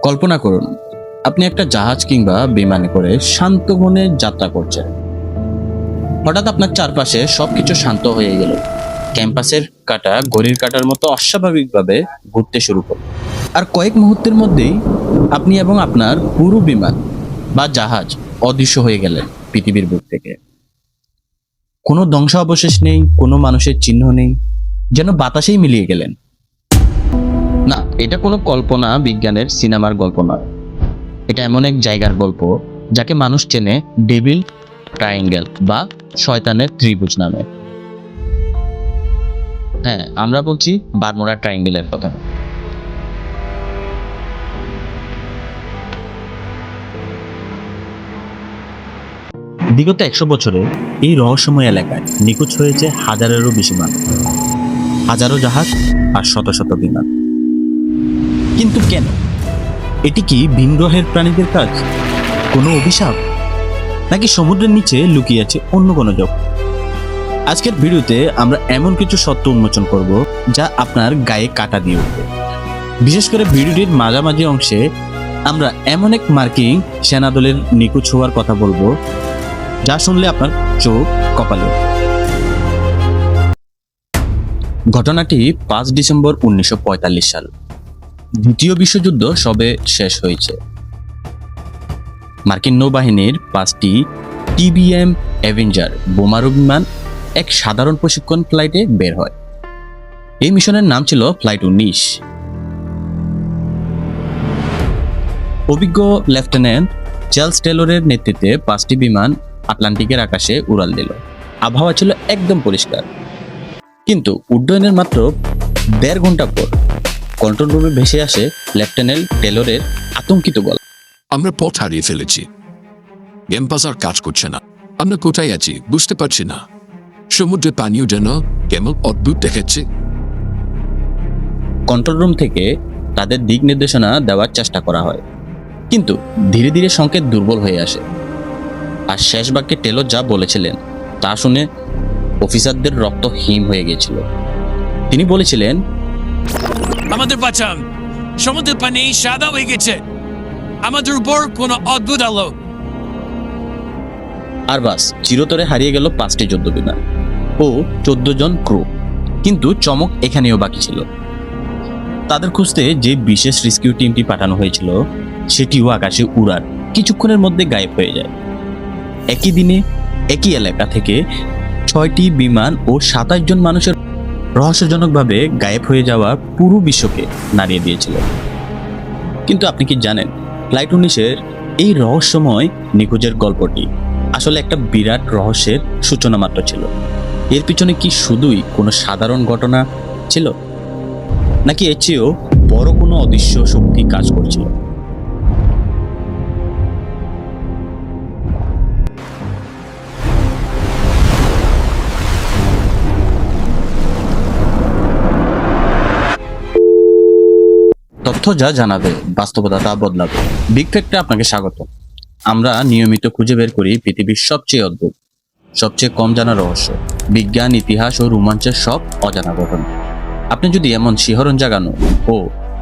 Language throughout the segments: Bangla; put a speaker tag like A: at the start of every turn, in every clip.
A: কল্পনা করুন, আপনি একটা জাহাজ কিংবা বিমানে করে শান্ত মনে যাত্রা করছেন। হঠাৎ আপনার চারপাশে সবকিছু শান্ত হয়ে গেল। ক্যাম্পাসের কাঁটা ঘড়ির কাঁটার মতো অস্বাভাবিকভাবে ঘুরতে শুরু করল। আর কয়েক মুহূর্তের মধ্যেই আপনি এবং আপনার পুরো বিমান বা জাহাজ অদৃশ্য হয়ে গেলেন পৃথিবীর বুক থেকে। কোনো ধ্বংসাবশেষ নেই, কোনো মানুষের চিহ্ন নেই, যেন বাতাসেই মিলিয়ে গেলেন। না, এটা কোনো কল্পনা বিজ্ঞানের সিনেমার গল্প নয়। এটা এমন এক জায়গার গল্প যাকে মানুষ চেনে ডেভিল ট্রায়াঙ্গেল বা শয়তানের ত্রিভুজ নামে। হ্যাঁ, আমরা বলছি বারমুডা ট্রায়াঙ্গেলের কথা। বিগত 100 বছরে এই রহস্যময় এলাকায় নিখোঁজ হয়েছে হাজারেরও বেশি মানুষ, হাজারো জাহাজ আর শত শত বিমান। কিন্তু কেন? এটি কি ভিন গ্রহের প্রাণীদের কাজ, কোনো অভিশাপ, নাকি সমুদ্রের নিচে লুকিয়ে আছে অন্য কোনো জগৎ? আজকের ভিডিওতে আমরা এমন কিছু সত্য উন্মোচন করব যা আপনার গায়ে কাঁটা দিয়ে উঠবে। বিশেষ করে ভিডিওটির মাঝামাঝি অংশে আমরা এমন এক মার্কিং সেনাদলের নিখোঁজ হওয়ার কথা বলবো যা শুনলে আপনার চোখ কপালে। ঘটনাটি 5 ডিসেম্বর 1945 সাল। দ্বিতীয় বিশ্বযুদ্ধ সবে শেষ হয়েছে। মার্কিন নৌবাহিনীর 5টি টিবিএম অ্যাভেঞ্জার বোমারু বিমান এক সাধারণ প্রশিক্ষণ ফ্লাইটে বের হয়। এই মিশনের নাম ছিল ফ্লাইট 19। অভিজ্ঞ লেফটেন্যান্ট চার্লস টেলরের নেতৃত্বে 5টি বিমান আটলান্টিকের আকাশে উড়াল দিল। আবহাওয়া ছিল একদম পরিষ্কার। কিন্তু উড্ডয়নের মাত্র 1.5 ঘন্টা পর কন্ট্রোল রুমে ভেসে আসে লেফটেন্যান্ট টেলরের আতঙ্কিত গলা।
B: আমরা পথ হারিয়ে ফেলেছি। ক্যাম্পাস আর কাজ করছে না। আমরা কোথায় আছি বুঝতে পারছি না। সমুদ্রের পানিও যেন কেমন অদ্ভুত দেখাচ্ছে।
A: কন্ট্রোল রুম থেকে তাদের দিক নির্দেশনা দেওয়ার চেষ্টা করা হয়, কিন্তু ধীরে ধীরে সংকেত দুর্বল হয়ে আসে। আর শেষ বাক্যে টেলর যা বলেছিলেন তা শুনে অফিসারদের রক্ত হিম হয়ে গিয়েছিল। তিনি বলেছিলেন,
C: আমাদের বাঁচান, সমুদ্রের পানি সাদা হয়ে গেছে, আমাদের উপর কোনো অদ্ভুত আলো।
A: আর বাস, চিরতরে হারিয়ে গেল 5টি যুদ্ধ বিমান ও 14 জন ক্রু। কিন্তু চমক এখানেও বাকি ছিল। তাদের খুঁজতে যে বিশেষ রেস্কিউ টিমটি পাঠানো হয়েছিল সেটিও আকাশে উড়ার কিছুক্ষণের মধ্যে গায়েব হয়ে যায়। একই দিনে একই এলাকা থেকে 6টি বিমান ও 27 জন মানুষের রহস্যজনকভাবে গায়েব হয়ে যাওয়া পুরো বিশ্বকে নাড়িয়ে দিয়েছিল। কিন্তু আপনি কি জানেন, ফ্লাইট 19-এর এই রহস্যময় নিখোঁজের গল্পটি আসলে একটা বিরাট রহস্যের সূচনা মাত্র ছিল। এর পিছনে কি শুধুই কোনো সাধারণ ঘটনা ছিল, নাকি এর চেয়েও বড় কোনো অদৃশ্য শক্তি কাজ করছিল? তথ্য যা জানাবে, বাস্তবতা তা বদলাবে। বিগ ফ্যাক্টে আপনাকে স্বাগত। আমরা নিয়মিত খুঁজে বের করি পৃথিবীর সবচেয়ে অদ্ভুত, সবচেয়ে কম জানা রহস্য, বিজ্ঞান, ইতিহাস ও রোমাঞ্চের সব অজানা ঘটনা। আপনি যদি এমন শিহরণ জাগানো ও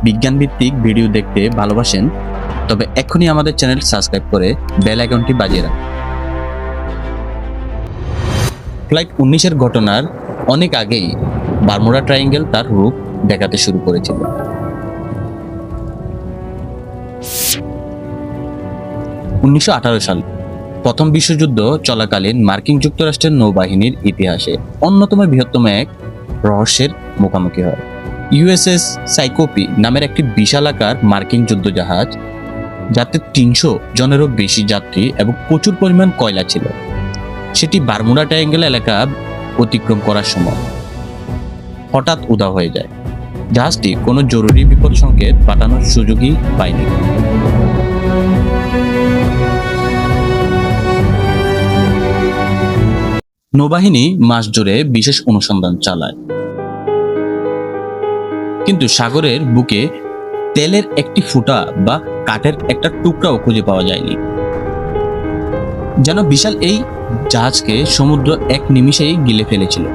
A: বিজ্ঞান ভিত্তিক ভিডিও দেখতে ভালোবাসেন, তবে এক্ষুনি আমাদের চ্যানেল সাবস্ক্রাইব করে বেল আইকনটি বাজিয়ে রাখুন। ফ্লাইট 19-এর ঘটনার অনেক আগেই বারমুডা ট্রায়াঙ্গেল তার রূপ দেখাতে শুরু করেছিল। 1918 সাল, প্রথম বিশ্বযুদ্ধ চলাকালীন মার্কিন যুক্তরাষ্ট্রের নৌবাহিনীর ইতিহাসে অন্যতম বৃহত্তম এক রহস্যের মুখোমুখি হয়। ইউএসএস সাইকোপি নামের একটি বিশালাকার মার্কিন যুদ্ধজাহাজ, যাতে 300 জনেরও বেশি যাত্রী এবং প্রচুর পরিমাণ কয়লা ছিল, সেটি বারমুডা ট্রায়াঙ্গেল এলাকা অতিক্রম করার সময় হঠাৎ উধাও হয়ে যায়। জাহাজটি কোনো জরুরি বিপদ সংকেত পাঠানোর সুযোগই পায়নি। নৌবাহিনী মাস জুড়ে বিশেষ অনুসন্ধান চালায়, কিন্তু সাগরের বুকে তেলের একটি ফুটা বা কাঠের একটা টুকরাও খুঁজে পাওয়া যায়নি। যেন বিশাল এই জাহাজকে সমুদ্র এক নিমিষেই গিলে ফেলেছিল।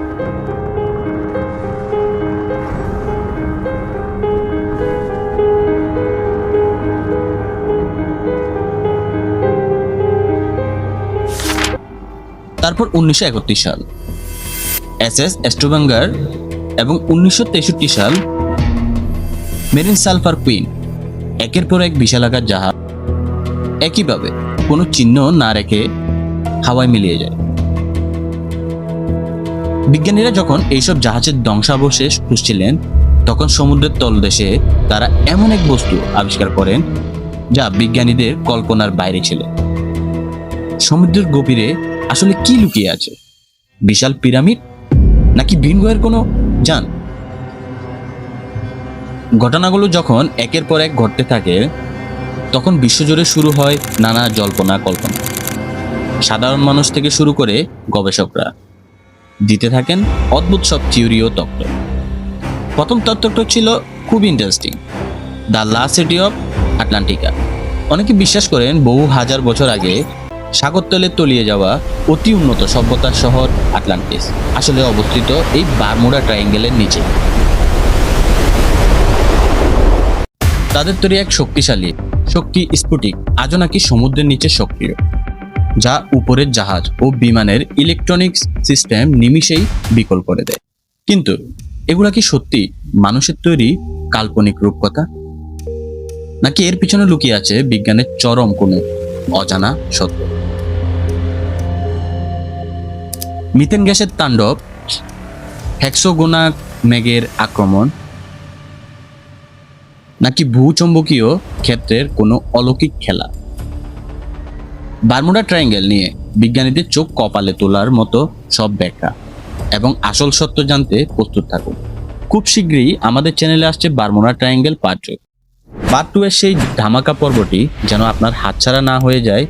A: তারপর 1931 সাল SS স্ট্রোভাঙ্গার এবং 1963 সাল মেরিন সালফার কুইন, একের পর এক বিশালাকার জাহাজ একইভাবে কোনো চিহ্ন না রেখে হাওয়ায় মিলিয়ে যায়। বিজ্ঞানীরা যখন এইসব জাহাজের ধ্বংসাবশেষ খুঁজছিলেন, তখন সমুদ্রের তলদেশে তারা এমন এক বস্তু আবিষ্কার করেন যা বিজ্ঞানীদের কল্পনার বাইরে ছিল। সমুদ্রের গভীরে আসলে কি লুকিয়ে আছে? বিশাল পিরামিড নাকি ভিন গ্রহের কোনো যান? ঘটনাগুলো যখন একের পর এক ঘটতে থাকে, তখন বিশ্বজুড়ে শুরু হয় নানা জল্পনা কল্পনা। সাধারণ মানুষ থেকে শুরু করে গবেষকরা দিতে থাকেন অদ্ভুত সব থিওরি ও তত্ত্ব। প্রথম তত্ত্বটা ছিল খুব interesting, the last city of Atlantica. অনেকে বিশ্বাস করেন বহু হাজার বছর আগে সাগরতলে তলিয়ে যাওয়া অতি উন্নত সভ্যতার শহর আটলান্টিস আসলে অবস্থিত এই বারমুডা ট্রায়াঙ্গেলের নিচে। তাদের তৈরি এক শক্তিশালী শক্তি স্ফটিক আজও নাকি সমুদ্রের নিচে সক্রিয়, যা উপরের জাহাজ ও বিমানের ইলেকট্রনিক্স সিস্টেম নিমিষেই বিকল করে দেয়। কিন্তু এগুলা কি সত্যি মানুষের তৈরি কাল্পনিক রূপকথা, নাকি এর পিছনে লুকিয়ে আছে বিজ্ঞানের চরম কোনো অজানা সত্য? মিথেন গ্যাসের তাণ্ডব, হেক্সোগোনা মেঘের আক্রমণ, নাকি ভূচম্বকীয় ক্ষেত্রের কোনো অলৌকিক খেলা? বারমুডা ট্রায়াঙ্গেল নিয়ে বিজ্ঞানীদের চোখ কপালে তোলার মতো সব ব্যাখ্যা এবং আসল সত্য জানতে প্রস্তুত থাকুন। খুব শীঘ্রই আমাদের চ্যানেলে আসছে বারমুডা ট্রায়াঙ্গেল পার্ট 2। পার্ট 2 এর সেই ধামাকা পর্বটি যেন আপনার হাতছাড়া না হয়ে যায়,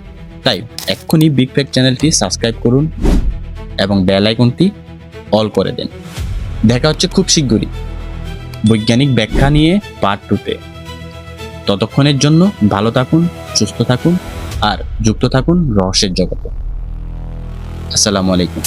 A: তাই এক্ষুনি বিগ ফ্যাক্ট চ্যানেলটি সাবস্ক্রাইব করুন এবং বেল আইকনটি অল করে দেন। দেখা হচ্ছে খুব শীঘ্রই বৈজ্ঞানিক ব্যাখ্যা নিয়ে পার্ট 2-তে। ততক্ষণের জন্য ভালো থাকুন, সুস্থ থাকুন আর যুক্ত থাকুন রহস্যের জগতে। আসসালামু আলাইকুম।